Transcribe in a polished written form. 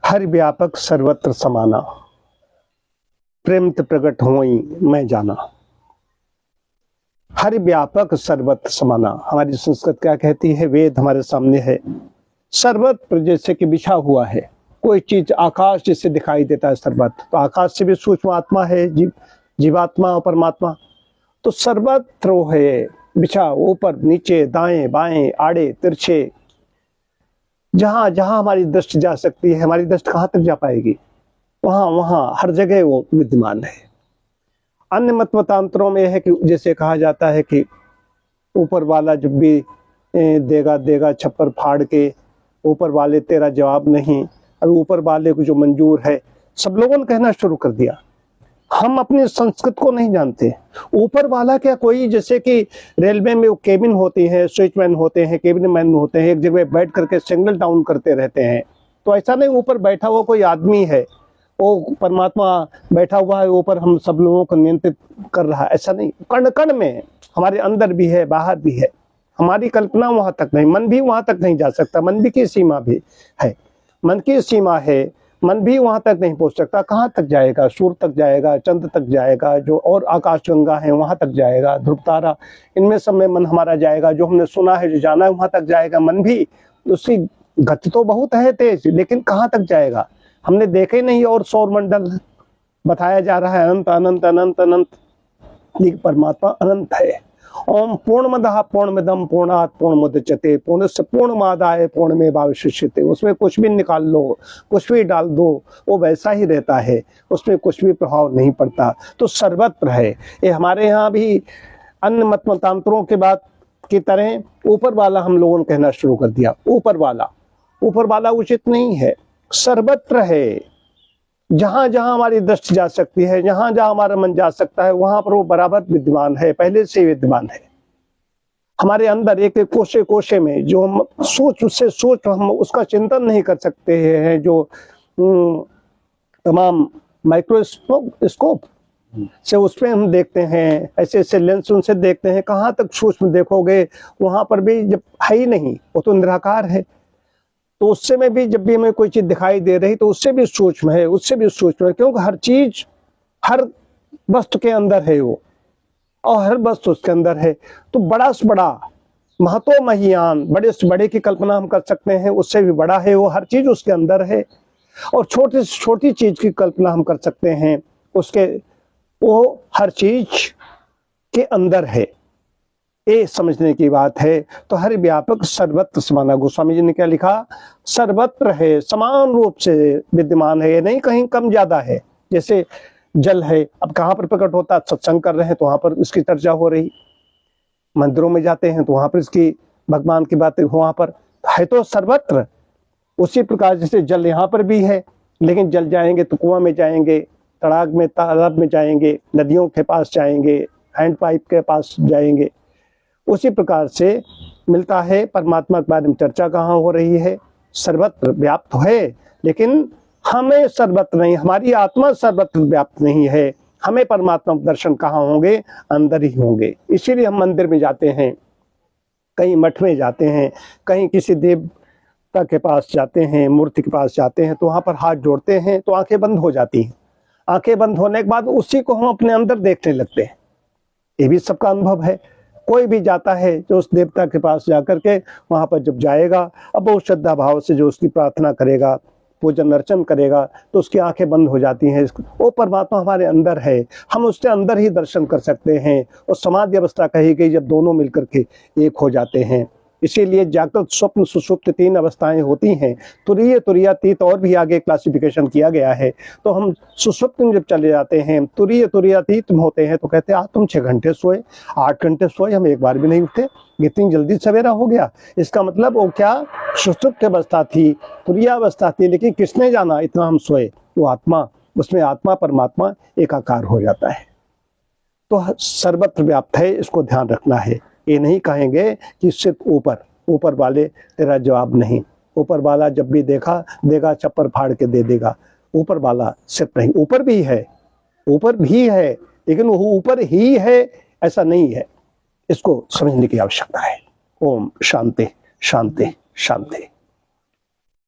हर व्यापक सर्वत्र समाना, प्रेम ते प्रगट होई मैं जाना। हर व्यापक सर्वत्र समाना, हमारी संस्कृत क्या कहती है, वेद हमारे सामने है। सर्वत्र जैसे कि बिछा हुआ है, कोई चीज आकाश जैसे दिखाई देता है सर्वत्र, तो आकाश से भी सूक्ष्म आत्मा है, जीवात्मा और परमात्मा। तो सर्वत्र है बिछा, ऊपर नीचे दाएं बाएं आड़े तिरछे, जहां जहां हमारी दृष्टि जा सकती है। हमारी दृष्टि कहां तक जा पाएगी, वहां वहां हर जगह वो विद्यमान है। अन्य मत मतांतरों में है कि जैसे कहा जाता है कि ऊपर वाला जब भी देगा देगा छप्पर फाड़ के, ऊपर वाले तेरा जवाब नहीं, और ऊपर वाले को जो मंजूर है। सब लोगों ने कहना शुरू कर दिया। हम अपनी संस्कृत को नहीं जानते। ऊपर वाला क्या, कोई जैसे कि रेलवे में वो केबिन होती है, स्विचमैन होते हैं, केबिन मैन होते हैं, एक जगह बैठ करके सिग्नल डाउन करते रहते हैं। तो ऐसा नहीं ऊपर बैठा हुआ कोई आदमी है, वो परमात्मा बैठा हुआ है ऊपर, हम सब लोगों को नियंत्रित कर रहा है, ऐसा नहीं। कण कण में हमारे अंदर भी है, बाहर भी है। हमारी कल्पना वहां तक नहीं, मन भी वहां तक नहीं जा सकता। मन भी की सीमा भी है, मन की सीमा है, मन भी वहां तक नहीं पहुंच सकता। कहाँ तक जाएगा, सूर्य तक जाएगा, चंद्र तक जाएगा, जो और आकाश गंगा है वहां तक जाएगा, ध्रुव तारा, इनमें सब में मन हमारा जाएगा। जो हमने सुना है, जो जाना है, वहां तक जाएगा। मन भी उसकी गति तो बहुत है तेज, लेकिन कहाँ तक जाएगा हमने देखे नहीं। और सौर मंडल बताया जा रहा है अनंत अनंत अनंत अनंत, लेकिन परमात्मा अनंत है। ओम पूर्णमदः पूर्णमिदं पूर्णात् पूर्णमुदच्यते पूर्णस्य पूर्णमादाय पूर्णमेवावशिष्यते। उसमें कुछ भी निकाल लो, कुछ भी डाल दो, वो वैसा ही रहता है, उसमें कुछ भी प्रभाव नहीं पड़ता। तो सर्वत्र है। ये हमारे यहाँ भी अन्य मत मतांतरों के बात की तरह ऊपर वाला हम लोगों ने कहना शुरू कर दिया। ऊपर वाला उचित नहीं है, सर्वत्र है। जहां जहां हमारी दृष्टि जा सकती है, जहां जहां हमारा मन जा सकता है, वहां पर वो बराबर विद्यमान है, पहले से विद्यमान है। हमारे अंदर एक एक कोशे कोशे में जो हम सोच हम उसका चिंतन नहीं कर सकते हैं। जो तमाम माइक्रोस्कोप से उसमें हम देखते हैं, ऐसे ऐसे लेंस उनसे देखते हैं, कहाँ तक सूक्ष्म देखोगे वहां पर भी जब है ही नहीं, वो तो निराकार है। तो उससे में भी जब भी हमें कोई चीज दिखाई दे रही, तो उससे भी सूक्ष्म है, उससे भी सूक्ष्म है, क्योंकि हर चीज हर वस्तु के अंदर है वो, और हर वस्तु उसके अंदर है। तो बड़ा से बड़ा महतो महियान, बड़े से बड़े की कल्पना हम कर सकते हैं, उससे भी बड़ा है वो, हर चीज उसके अंदर है। और छोटी से छोटी चीज की कल्पना हम कर सकते हैं, उसके वो हर चीज के अंदर है। ये समझने की बात है। तो हर व्यापक सर्वत्र समाना, गोस्वामी जी ने क्या लिखा, सर्वत्र है, समान रूप से विद्यमान है, ये नहीं कहीं कम ज्यादा है। जैसे जल है, अब कहाँ पर प्रकट होता है, सत्संग कर रहे हैं तो वहां पर इसकी चर्चा हो रही, मंदिरों में जाते हैं तो वहां पर इसकी भगवान की बातें वहां पर है, तो सर्वत्र। उसी प्रकार जैसे जल यहाँ पर भी है, लेकिन जल जाएंगे तो कुआं में जाएंगे, तड़ाग में, तालाब में जाएंगे, नदियों के पास जाएंगे, हैंड पाइप के पास जाएंगे। उसी प्रकार से मिलता है परमात्मा के बारे में चर्चा कहाँ हो रही है, सर्वत्र व्याप्त है। लेकिन हमें सर्वत्र नहीं, हमारी आत्मा सर्वत्र व्याप्त नहीं है। हमें परमात्मा दर्शन कहाँ होंगे, अंदर ही होंगे। इसीलिए हम मंदिर में जाते हैं, कहीं मठ में जाते हैं, कहीं किसी देवता के पास जाते हैं, मूर्ति के पास जाते हैं, तो वहां पर हाथ जोड़ते हैं तो आंखें बंद हो जाती हैं। आंखें बंद होने के बाद उसी को हम अपने अंदर देखने लगते हैं। ये भी सबका अनुभव है। कोई भी जाता है जो उस देवता के पास जाकर के वहां पर जब जाएगा, अब बहुत श्रद्धा भाव से जो उसकी प्रार्थना करेगा, पूजन अर्चन करेगा, तो उसकी आंखें बंद हो जाती हैं। वो परमात्मा हमारे अंदर है, हम उसके अंदर ही दर्शन कर सकते हैं। और समाधि अवस्था कही गई जब दोनों मिलकर के एक हो जाते हैं। इसीलिए जागृत स्वप्न सुषुप्त 3 अवस्थाएं होती हैं। तुरीय तुरीयातीत और भी आगे क्लासिफिकेशन किया गया है। तो हम सुषुप्त में जब चले जाते हैं, तुरीय तुरीयातीत में होते हैं, तो कहते हैं आज तुम 6 घंटे सोए, 8 घंटे सोए, हम एक बार भी नहीं उठे, इतनी जल्दी सवेरा हो गया। इसका मतलब वो क्या, सुषुप्त अवस्था थी, तुरीयावस्था थी, लेकिन किसने जाना इतना हम सोए। वो आत्मा, उसमें आत्मा परमात्मा एकाकार हो जाता है। तो सर्वत्र व्याप्त है, इसको ध्यान रखना है। ये नहीं कहेंगे कि सिर्फ ऊपर वाले तेरा जवाब नहीं। ऊपर वाला जब भी देखा देगा, चप्पर फाड़ के दे देगा। ऊपर वाला सिर्फ नहीं, ऊपर भी है, लेकिन वो ऊपर ही है ऐसा नहीं है। इसको समझने की आवश्यकता है। ओम शांति शांति शांति।